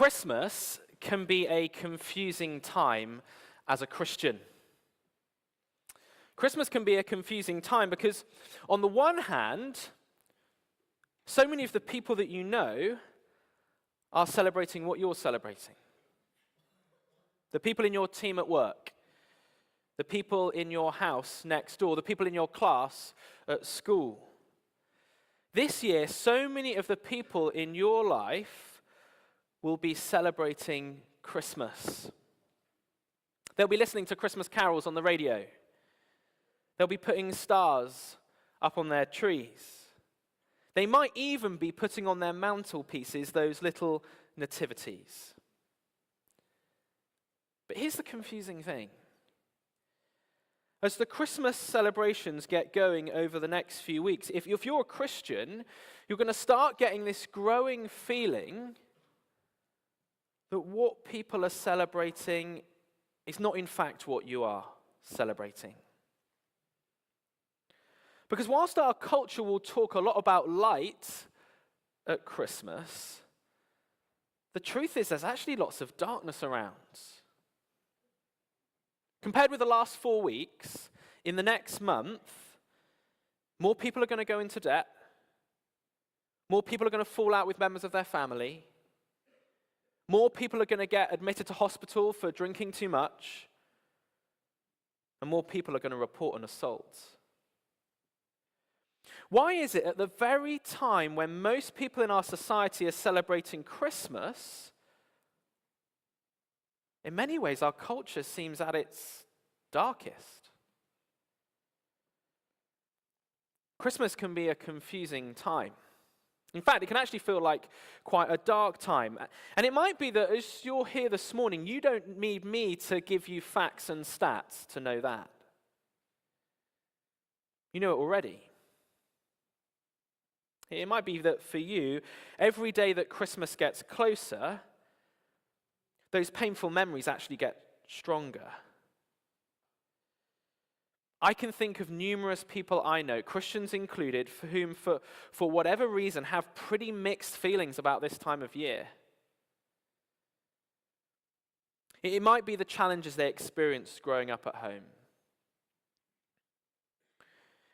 Christmas can be a confusing time as a Christian. Christmas can be a confusing time because, on the one hand, so many of the people that you know are celebrating what you're celebrating. The people in your team at work, the people in your house next door, the people in your class at school. This year, so many of the people in your life will be celebrating Christmas. They'll be listening to Christmas carols on the radio. They'll be putting stars up on their trees. They might even be putting on their mantelpieces those little nativities. But here's the confusing thing. As the Christmas celebrations get going over the next few weeks, if you're a Christian, you're going to start getting this growing feeling that what people are celebrating is not in fact what you are celebrating. Because whilst our culture will talk a lot about light at Christmas, the truth is there's actually lots of darkness around. Compared with the last 4 weeks, in the next month, more people are going to go into debt. More people are going to fall out with members of their family. More people are going to get admitted to hospital for drinking too much. And more people are going to report an assault. Why is it at the very time when most people in our society are celebrating Christmas, in many ways our culture seems at its darkest? Christmas can be a confusing time. In fact, it can actually feel like quite a dark time. And it might be that as you're here this morning, you don't need me to give you facts and stats to know that. You know it already. It might be that for you, every day that Christmas gets closer, those painful memories actually get stronger. I can think of numerous people I know, Christians included, for whom, for whatever reason, have pretty mixed feelings about this time of year. It might be the challenges they experienced growing up at home.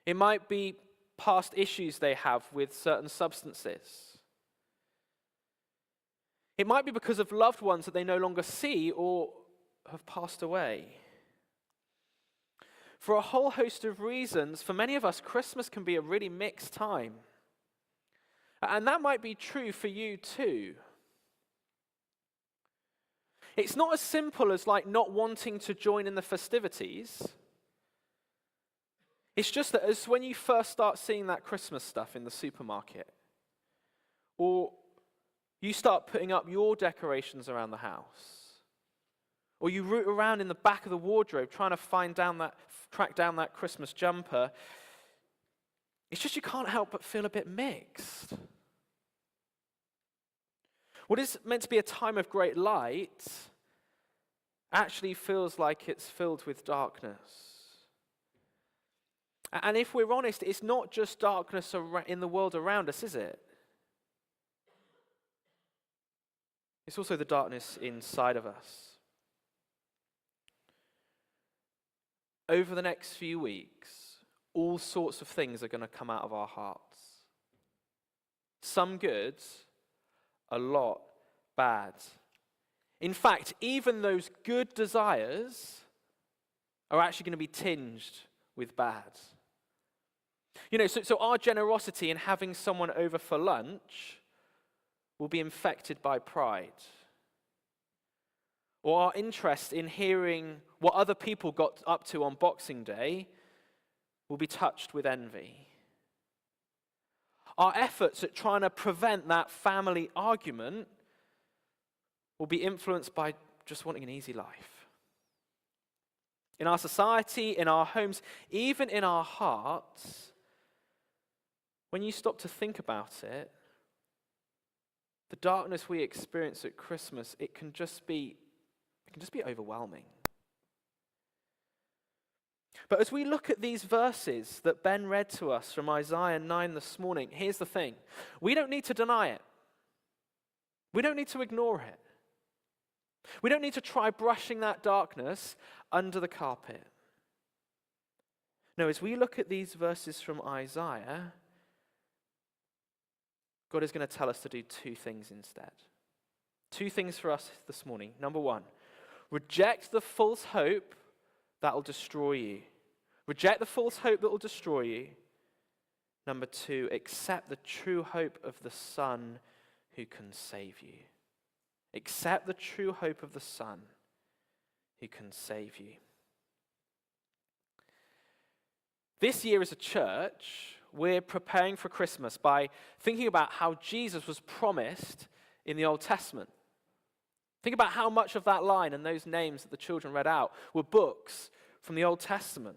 It might be past issues they have with certain substances. It might be because of loved ones that they no longer see or have passed away. For a whole host of reasons, for many of us, Christmas can be a really mixed time. And that might be true for you too. It's not as simple as like not wanting to join in the festivities. It's just that as when you first start seeing that Christmas stuff in the supermarket, or you start putting up your decorations around the house, or you root around in the back of the wardrobe trying to track down that Christmas jumper, it's just you can't help but feel a bit mixed. What is meant to be a time of great light actually feels like it's filled with darkness. And if we're honest, it's not just darkness in the world around us, is it? It's also the darkness inside of us. Over the next few weeks, all sorts of things are going to come out of our hearts. Some good, a lot bad. In fact, even those good desires are actually going to be tinged with bad. You know, so our generosity in having someone over for lunch will be infected by pride. Or our interest in hearing what other people got up to on Boxing Day will be touched with envy. Our efforts at trying to prevent that family argument will be influenced by just wanting an easy life. In our society, in our homes, even in our hearts, when you stop to think about it, the darkness we experience at Christmas, it can just be overwhelming. But as we look at these verses that Ben read to us from Isaiah 9 this morning, here's the thing. We don't need to deny it. We don't need to ignore it. We don't need to try brushing that darkness under the carpet. No, as we look at these verses from Isaiah, God is going to tell us to do two things instead. Two things for us this morning. Number one, reject the false hope that will destroy you. Reject the false hope that will destroy you. Number two, accept the true hope of the Son who can save you. Accept the true hope of the Son who can save you. This year as a church, we're preparing for Christmas by thinking about how Jesus was promised in the Old Testament. Think about how much of that line and those names that the children read out were books from the Old Testament.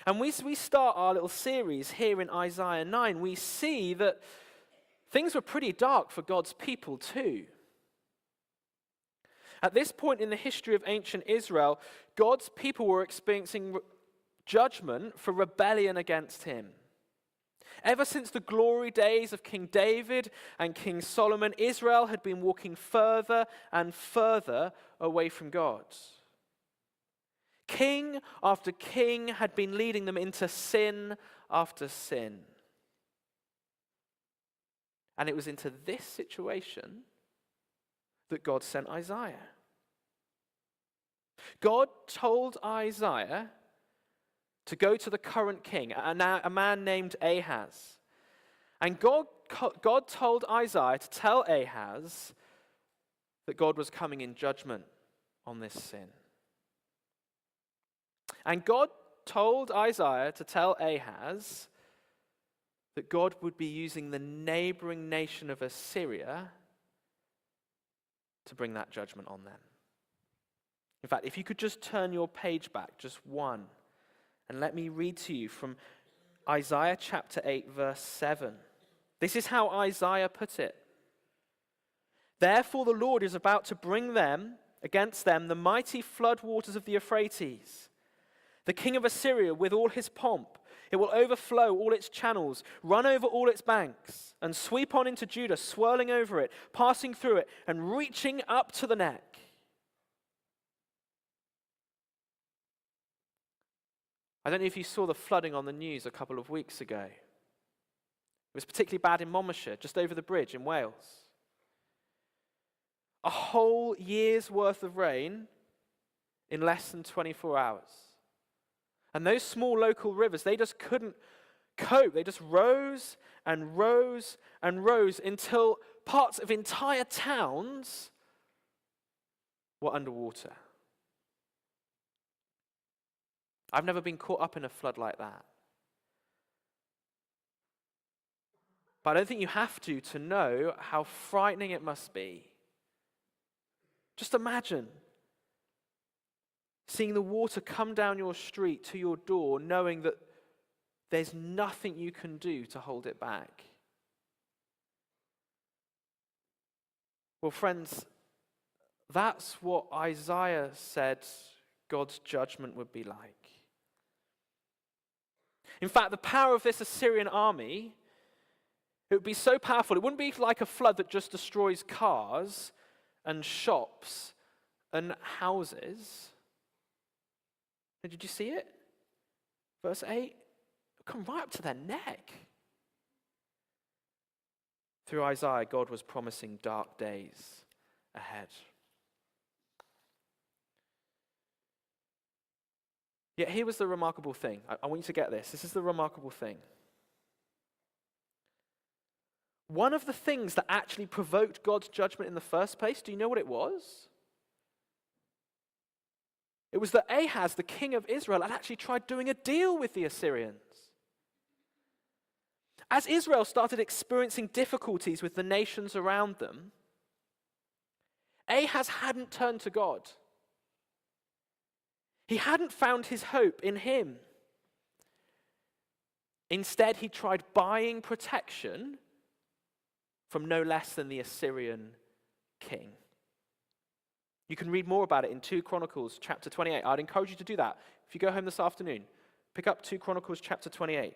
And we start our little series here in Isaiah 9. We see that things were pretty dark for God's people too. At this point in the history of ancient Israel, God's people were experiencing judgment for rebellion against him. Ever since the glory days of King David and King Solomon, Israel had been walking further and further away from God. King after king had been leading them into sin after sin. And it was into this situation that God sent Isaiah. God told Isaiah to go to the current king, a man named Ahaz. And God told Isaiah to tell Ahaz that God was coming in judgment on this sin. And God told Isaiah to tell Ahaz that God would be using the neighboring nation of Assyria to bring that judgment on them. In fact, if you could just turn your page back, just one, and let me read to you from Isaiah chapter 8, verse 7. This is how Isaiah put it. Therefore the Lord is about to bring against them the mighty flood waters of the Euphrates, the king of Assyria with all his pomp. It will overflow all its channels, run over all its banks, and sweep on into Judah, swirling over it, passing through it, and reaching up to the neck. I don't know if you saw the flooding on the news a couple of weeks ago. It was particularly bad in Monmouthshire, just over the bridge in Wales. A whole year's worth of rain in less than 24 hours. And those small local rivers, they just couldn't cope. They just rose and rose and rose until parts of entire towns were underwater. I've never been caught up in a flood like that. But I don't think you have to know how frightening it must be. Just imagine seeing the water come down your street to your door, knowing that there's nothing you can do to hold it back. Well, friends, that's what Isaiah said God's judgment would be like. In fact, the power of this Assyrian army, it would be so powerful. It wouldn't be like a flood that just destroys cars and shops and houses. Did you see it? Verse 8, come right up to their neck. Through Isaiah, God was promising dark days ahead. Yet here was the remarkable thing. I want you to get this. This is the remarkable thing. One of the things that actually provoked God's judgment in the first place, do you know what it was? It was that Ahaz, the king of Israel, had actually tried doing a deal with the Assyrians. As Israel started experiencing difficulties with the nations around them, Ahaz hadn't turned to God. He hadn't found his hope in him. Instead, he tried buying protection from no less than the Assyrian king. You can read more about it in 2 Chronicles chapter 28. I'd encourage you to do that. If you go home this afternoon, pick up 2 Chronicles chapter 28.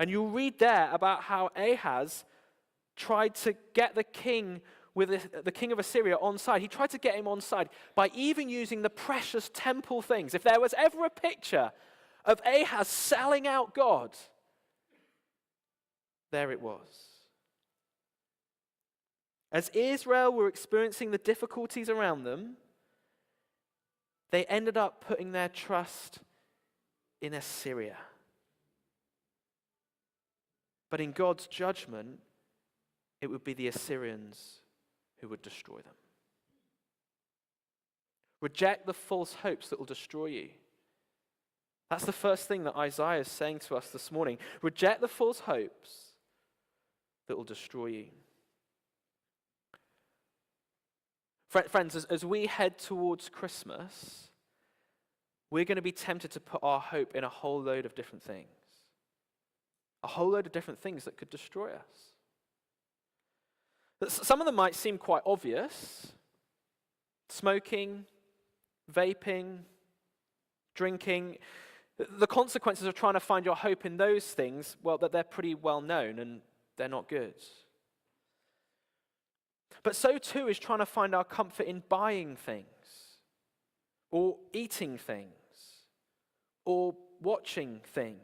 And you'll read there about how Ahaz tried to get the king with the king of Assyria on side. He tried to get him on side by even using the precious temple things. If there was ever a picture of Ahaz selling out God, there it was. As Israel were experiencing the difficulties around them, they ended up putting their trust in Assyria. But in God's judgment, it would be the Assyrians who would destroy them. Reject the false hopes that will destroy you. That's the first thing that Isaiah is saying to us this morning. Reject the false hopes that will destroy you. Friends, as we head towards Christmas, we're going to be tempted to put our hope in a whole load of different things. A whole load of different things that could destroy us. Some of them might seem quite obvious. Smoking, vaping, drinking. The consequences of trying to find your hope in those things, well, that they're pretty well known and they're not good. But so too is trying to find our comfort in buying things, or eating things, or watching things.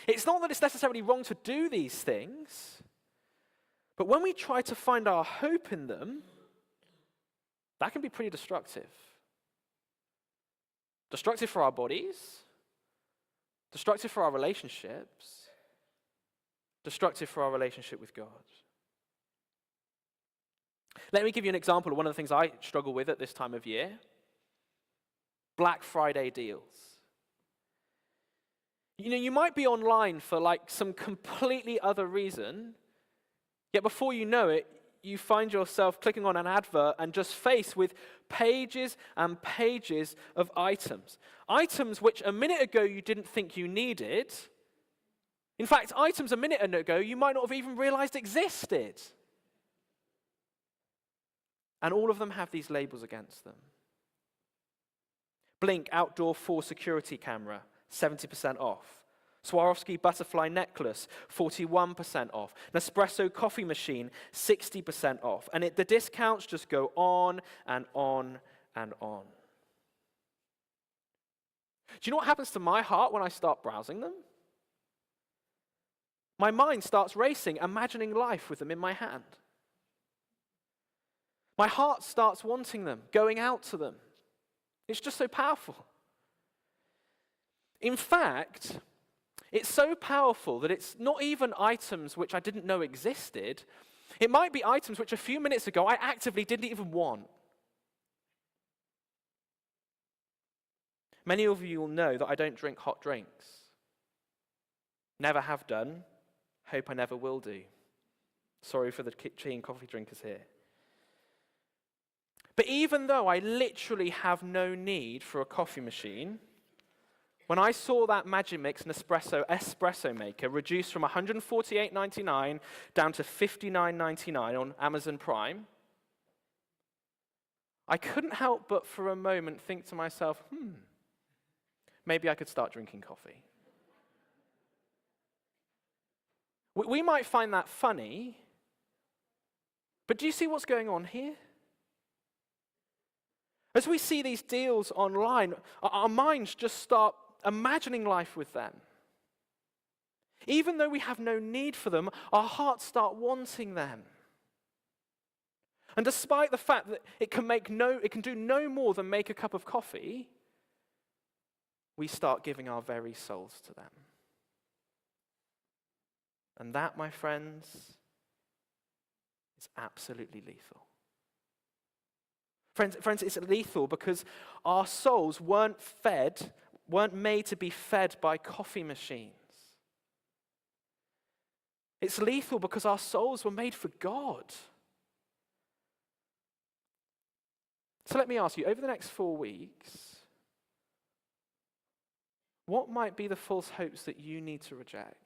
It's not that it's necessarily wrong to do these things, but when we try to find our hope in them, that can be pretty destructive. Destructive for our bodies, destructive for our relationships, destructive for our relationship with God. Let me give you an example of one of the things I struggle with at this time of year. Black Friday deals. You know, you might be online for like some completely other reason, yet before you know it, you find yourself clicking on an advert and just faced with pages and pages of items. Items which a minute ago you didn't think you needed. In fact, items a minute ago you might not have even realized existed. And all of them have these labels against them. Blink outdoor 4 security camera, 70% off. Swarovski butterfly necklace, 41% off. Nespresso coffee machine, 60% off. And the discounts just go on and on and on. Do you know what happens to my heart when I start browsing them? My mind starts racing, imagining life with them in my hand. My heart starts wanting them, going out to them. It's just so powerful. In fact, it's so powerful that it's not even items which I didn't know existed. It might be items which a few minutes ago I actively didn't even want. Many of you will know that I don't drink hot drinks. Never have done. Hope I never will do. Sorry for the tea and coffee drinkers here. But even though I literally have no need for a coffee machine, when I saw that Magimix Nespresso espresso maker reduced from $148.99 down to $59.99 on Amazon Prime, I couldn't help but for a moment think to myself, maybe I could start drinking coffee. We might find that funny, but do you see what's going on here? As we see these deals online, our minds just start imagining life with them. Even though we have no need for them, our hearts start wanting them. And despite the fact that it can do no more than make a cup of coffee, we start giving our very souls to them. And that, my friends, is absolutely lethal. Friends, it's lethal because our souls weren't made to be fed by coffee machines. It's lethal because our souls were made for God. So let me ask you, over the next 4 weeks, what might be the false hopes that you need to reject?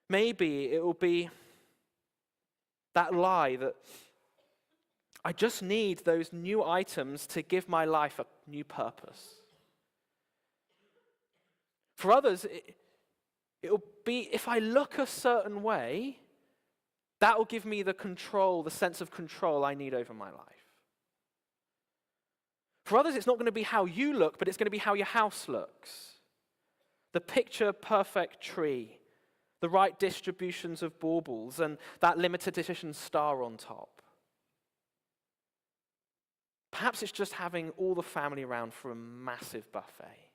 Maybe it will be that lie that I just need those new items to give my life a new purpose. For others, it will be if I look a certain way, That will give me the control, the sense of control I need over my life. For others, it's not going to be how you look, but it's going to be how your house looks. The picture-perfect tree, the right distributions of baubles, and that limited edition star on top. Perhaps it's just having all the family around for a massive buffet.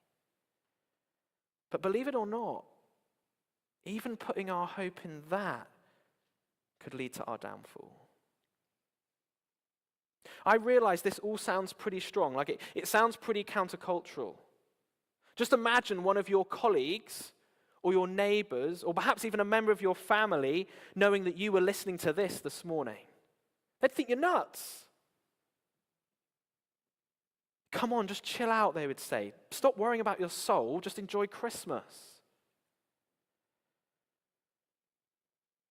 But believe it or not, even putting our hope in that could lead to our downfall. I realize this all sounds pretty strong, like it sounds pretty countercultural. Just imagine one of your colleagues or your neighbors or perhaps even a member of your family knowing that you were listening to this morning. They'd think you're nuts. Come on, just chill out, they would say. Stop worrying about your soul, just enjoy Christmas.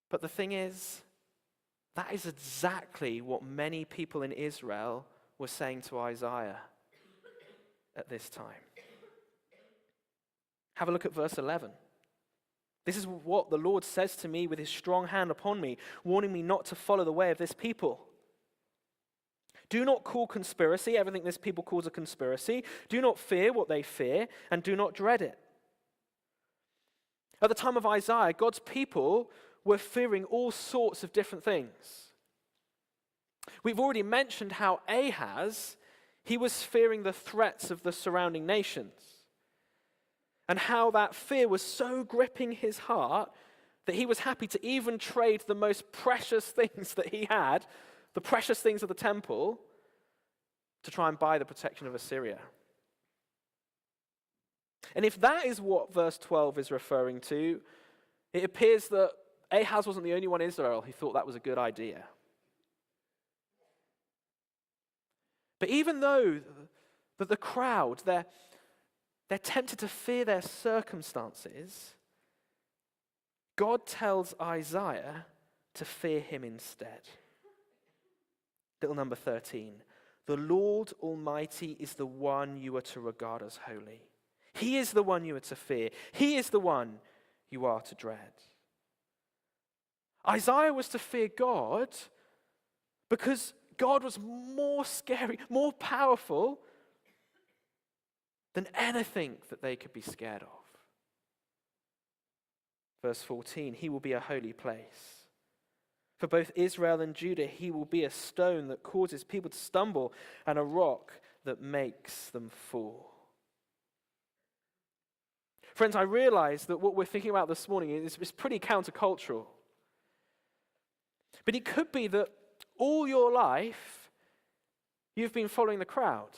But the thing is, that is exactly what many people in Israel were saying to Isaiah at this time. Have a look at verse 11. This is what the Lord says to me with his strong hand upon me, warning me not to follow the way of this people. Do not call conspiracy everything this people calls a conspiracy. Do not fear what they fear, and do not dread it. At the time of Isaiah, God's people were fearing all sorts of different things. We've already mentioned how Ahaz, he was fearing the threats of the surrounding nations, and how that fear was so gripping his heart that he was happy to even trade the most precious things that he had, the precious things of the temple, to try and buy the protection of Assyria. And if that is what verse 12 is referring to, it appears that Ahaz wasn't the only one in Israel who thought that was a good idea. But even though the crowd, they're tempted to fear their circumstances, God tells Isaiah to fear him instead. Little number 13. The Lord Almighty is the one you are to regard as holy. He is the one you are to fear. He is the one you are to dread. Isaiah was to fear God because God was more scary, more powerful than anything that they could be scared of. Verse 14, he will be a holy place. For both Israel and Judah, he will be a stone that causes people to stumble and a rock that makes them fall. Friends, I realize that what we're thinking about this morning is pretty countercultural. But it could be that all your life you've been following the crowd.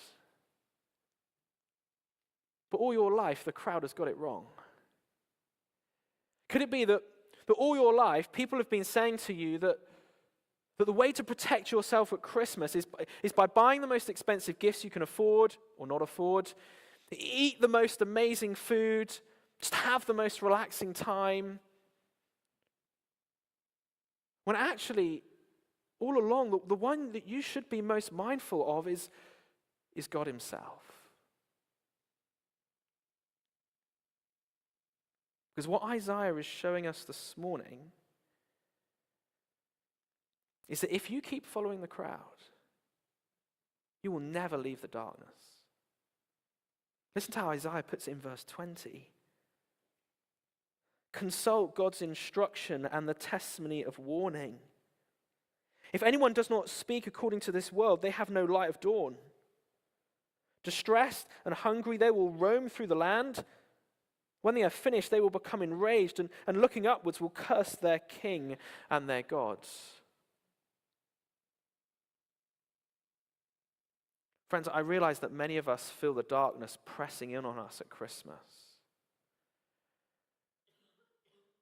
But all your life the crowd has got it wrong. Could it be that all your life people have been saying to you that the way to protect yourself at Christmas is by buying the most expensive gifts you can afford or not afford, eat the most amazing food, just have the most relaxing time. When actually, all along, the one that you should be most mindful of is God himself. Because what Isaiah is showing us this morning is that if you keep following the crowd, you will never leave the darkness. Listen to how Isaiah puts it in verse 20. Consult God's instruction and the testimony of warning. If anyone does not speak according to this world, they have no light of dawn. Distressed and hungry, they will roam through the land. When they are finished, they will become enraged and looking upwards will curse their king and their gods. Friends, I realize that many of us feel the darkness pressing in on us at Christmas.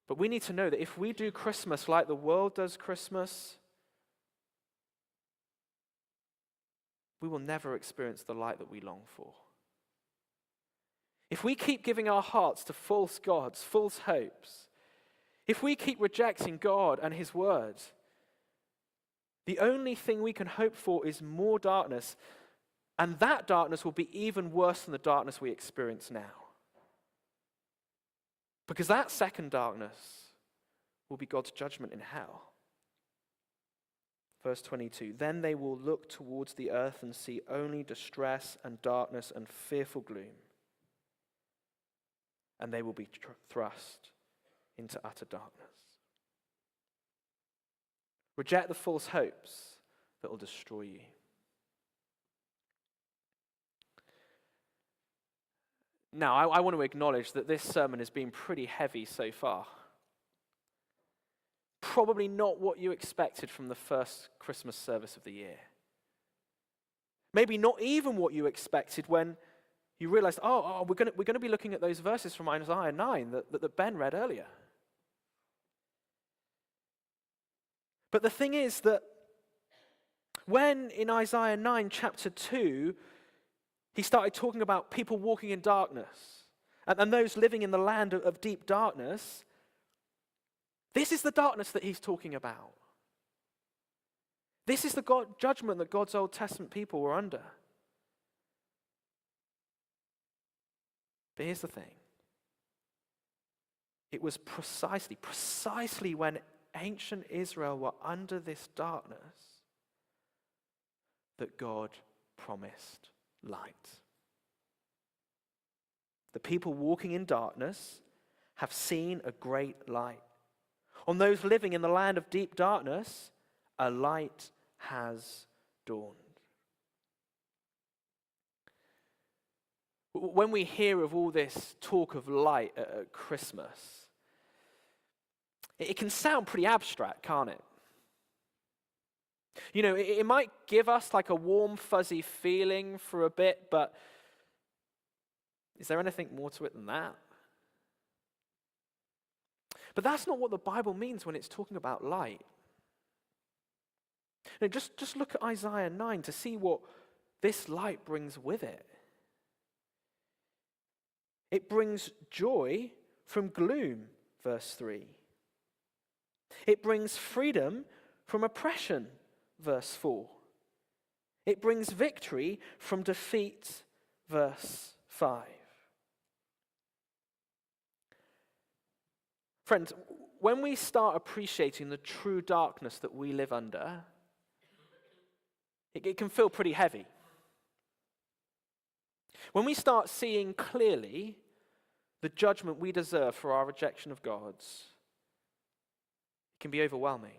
But we need to know that if we do Christmas like the world does Christmas, we will never experience the light that we long for. If we keep giving our hearts to false gods, false hopes, if we keep rejecting God and his word, the only thing we can hope for is more darkness, and that darkness will be even worse than the darkness we experience now. Because that second darkness will be God's judgment in hell. Verse 22, then they will look towards the earth and see only distress and darkness and fearful gloom. And they will be thrust into utter darkness. Reject the false hopes that will destroy you. Now, I want to acknowledge that this sermon has been pretty heavy so far. Probably not what you expected from the first Christmas service of the year. Maybe not even what you expected when you realized, we're going to be looking at those verses from Isaiah 9 that Ben read earlier. But the thing is that when in Isaiah 9 chapter 2, he started talking about people walking in darkness and those living in the land of deep darkness, this is the darkness that he's talking about. This is the judgment that God's Old Testament people were under. But here's the thing. It was precisely when ancient Israel were under this darkness that God promised light. The people walking in darkness have seen a great light. On those living in the land of deep darkness, a light has dawned. When we hear of all this talk of light at Christmas, it can sound pretty abstract, can't it? You know, it might give us like a warm, fuzzy feeling for a bit, but is there anything more to it than that? But that's not what the Bible means when it's talking about light. Now, just look at Isaiah 9 to see what this light brings with it. It brings joy from gloom, verse 3. It brings freedom from oppression, verse 4. It brings victory from defeat, verse 5. Friends, when we start appreciating the true darkness that we live under, it can feel pretty heavy. When we start seeing clearly the judgment we deserve for our rejection of God's, it can be overwhelming.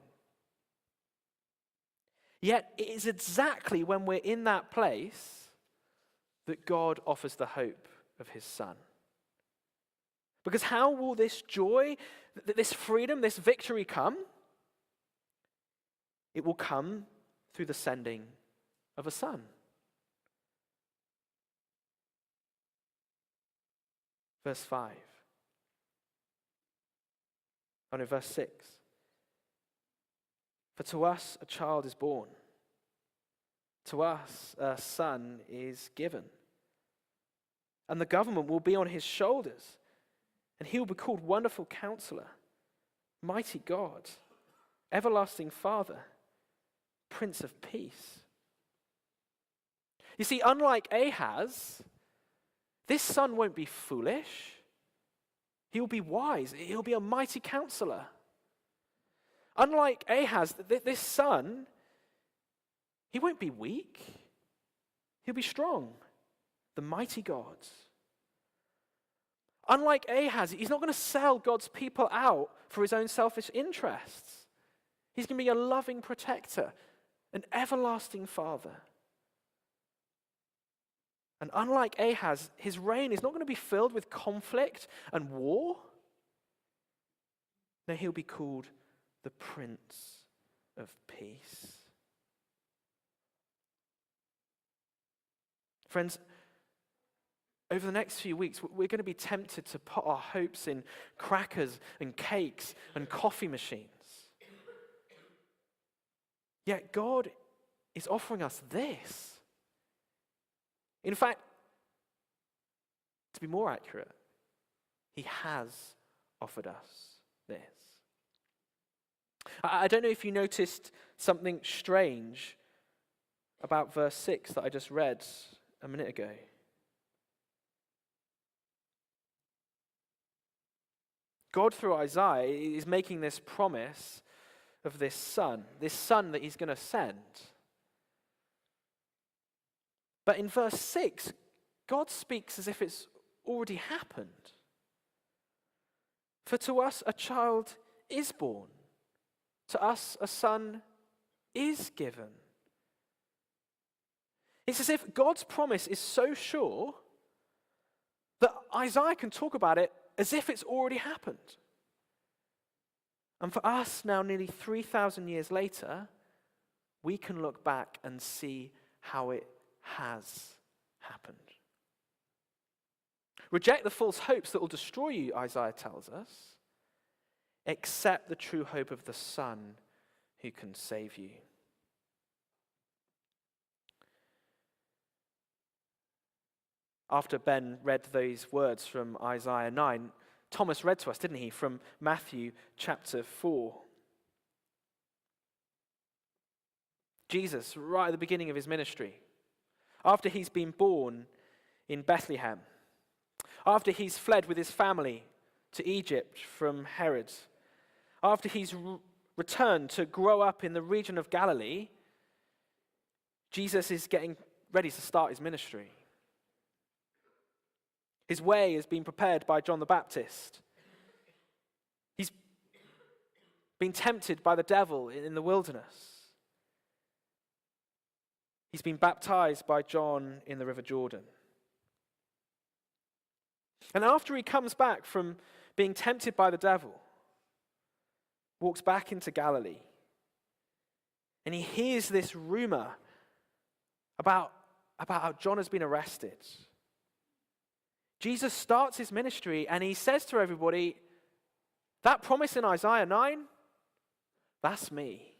Yet it is exactly when we're in that place that God offers the hope of his Son. Because how will this joy, this freedom, this victory come? It will come through the sending of a Son. Verse 5. Oh no, verse 6. For to us a child is born. To us a son is given. And the government will be on his shoulders. And he will be called Wonderful Counselor, Mighty God, Everlasting Father, Prince of Peace. You see, unlike Ahaz, this son won't be foolish. He'll be wise. He'll be a mighty counselor. Unlike Ahaz, this son, he won't be weak. He'll be strong. The mighty God. Unlike Ahaz, he's not going to sell God's people out for his own selfish interests. He's going to be a loving protector, an everlasting father. And unlike Ahaz, his reign is not going to be filled with conflict and war. No, he'll be called the Prince of Peace. Friends, over the next few weeks, we're going to be tempted to put our hopes in crackers and cakes and coffee machines. Yet God is offering us this. In fact, to be more accurate, he has offered us this. I don't know if you noticed something strange about verse 6 that I just read a minute ago. God, through Isaiah, is making this promise of this son that he's going to send. But in verse 6, God speaks as if it's already happened. For to us a child is born, to us a son is given. It's as if God's promise is so sure that Isaiah can talk about it as if it's already happened. And for us now, nearly 3,000 years later, we can look back and see how it has happened. Reject the false hopes that will destroy you, Isaiah tells us. Accept the true hope of the Son who can save you. After Ben read those words from Isaiah 9, Thomas read to us, didn't he, from Matthew chapter 4. Jesus, right at the beginning of his ministry, after he's been born in Bethlehem, after he's fled with his family to Egypt from Herod, after he's returned to grow up in the region of Galilee, Jesus is getting ready to start his ministry. His way has been prepared by John the Baptist. He's been tempted by the devil in the wilderness. He's been baptized by John in the River Jordan. And after he comes back from being tempted by the devil, walks back into Galilee, and he hears this rumor about how John has been arrested. Jesus starts his ministry and he says to everybody, that promise in Isaiah 9, that's me.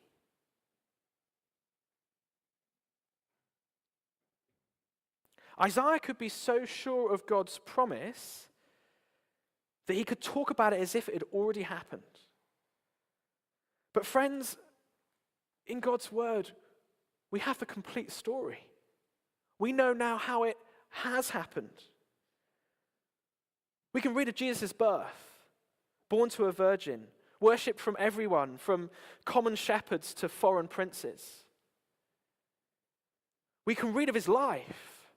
Isaiah could be so sure of God's promise that he could talk about it as if it had already happened. But friends, in God's word, we have the complete story. We know now how it has happened. We can read of Jesus' birth, born to a virgin, worshipped from everyone, from common shepherds to foreign princes. We can read of his life,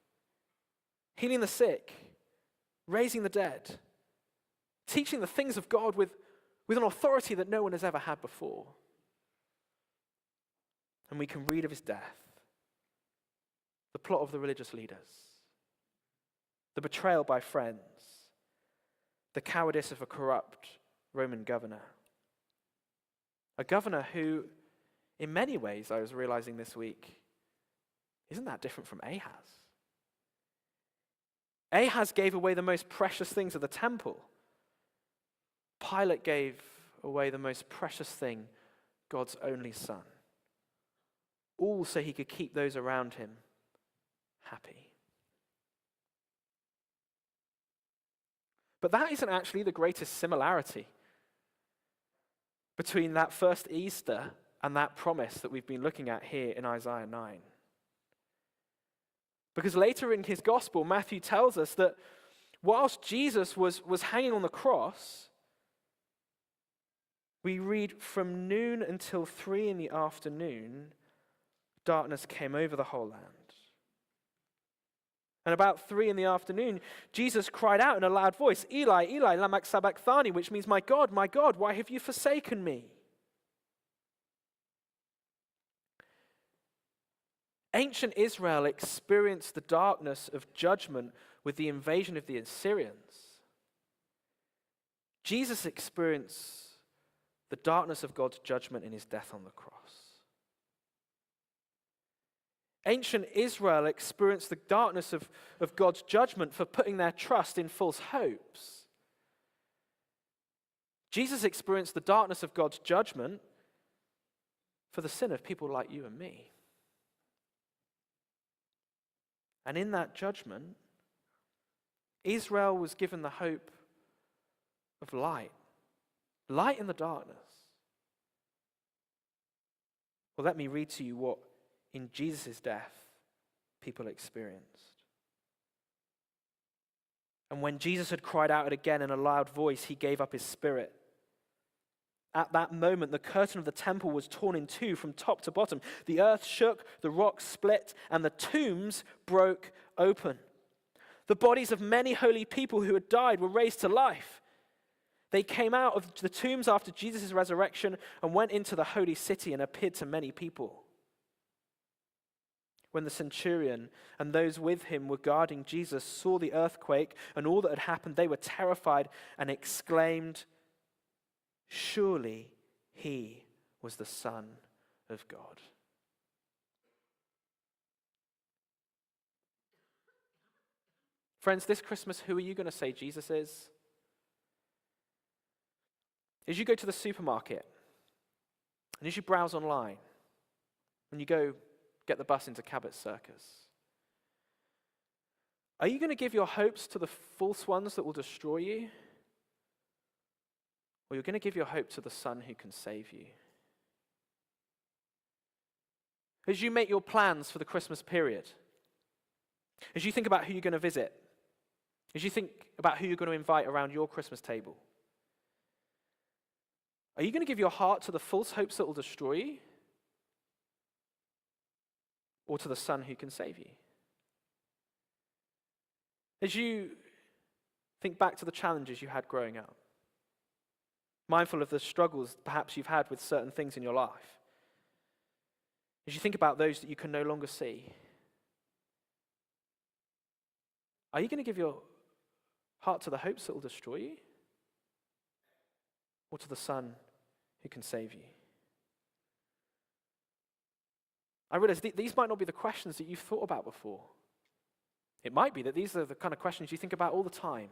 healing the sick, raising the dead, teaching the things of God with an authority that no one has ever had before. And we can read of his death, the plot of the religious leaders, the betrayal by friends, the cowardice of a corrupt Roman governor. A governor who, in many ways, I was realizing this week, isn't that different from Ahaz. Ahaz gave away the most precious things of the temple. Pilate gave away the most precious thing, God's only son. All so he could keep those around him happy. But that isn't actually the greatest similarity between that first Easter and that promise that we've been looking at here in Isaiah 9. Because later in his gospel, Matthew tells us that whilst Jesus was hanging on the cross, we read from noon until 3 p.m, darkness came over the whole land. And about 3 p.m, Jesus cried out in a loud voice, Eli, Eli, lama sabachthani, which means, my God, why have you forsaken me? Ancient Israel experienced the darkness of judgment with the invasion of the Assyrians. Jesus experienced the darkness of God's judgment in his death on the cross. Ancient Israel experienced the darkness of God's judgment for putting their trust in false hopes. Jesus experienced the darkness of God's judgment for the sin of people like you and me. And in that judgment, Israel was given the hope of light in the darkness. Well, let me read to you what in Jesus' death people experienced. And when Jesus had cried out again in a loud voice, he gave up his spirit. At that moment, the curtain of the temple was torn in two from top to bottom. The earth shook, the rocks split, and the tombs broke open. The bodies of many holy people who had died were raised to life. They came out of the tombs after Jesus' resurrection and went into the holy city and appeared to many people. When the centurion and those with him were guarding Jesus saw the earthquake and all that had happened, they were terrified and exclaimed, "Surely he was the Son of God." Friends, this Christmas, who are you going to say Jesus is? As you go to the supermarket, and as you browse online, and you go get the bus into Cabot Circus, are you going to give your hopes to the false ones that will destroy you? Or you're going to give your hope to the Son who can save you? As you make your plans for the Christmas period, as you think about who you're going to visit, as you think about who you're going to invite around your Christmas table, are you going to give your heart to the false hopes that will destroy you? Or to the Son who can save you? As you think back to the challenges you had growing up, mindful of the struggles perhaps you've had with certain things in your life, as you think about those that you can no longer see, are you going to give your heart to the hopes that will destroy you? Or to the Son who can save you? I realize these might not be the questions that you've thought about before. It might be that these are the kind of questions you think about all the time.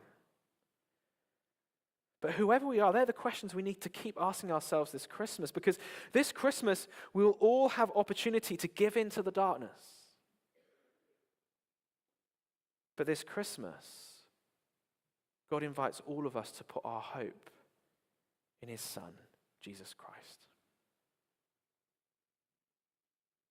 But whoever we are, they're the questions we need to keep asking ourselves this Christmas, because this Christmas we will all have opportunity to give in to the darkness. But this Christmas, God invites all of us to put our hope in his Son, Jesus Christ.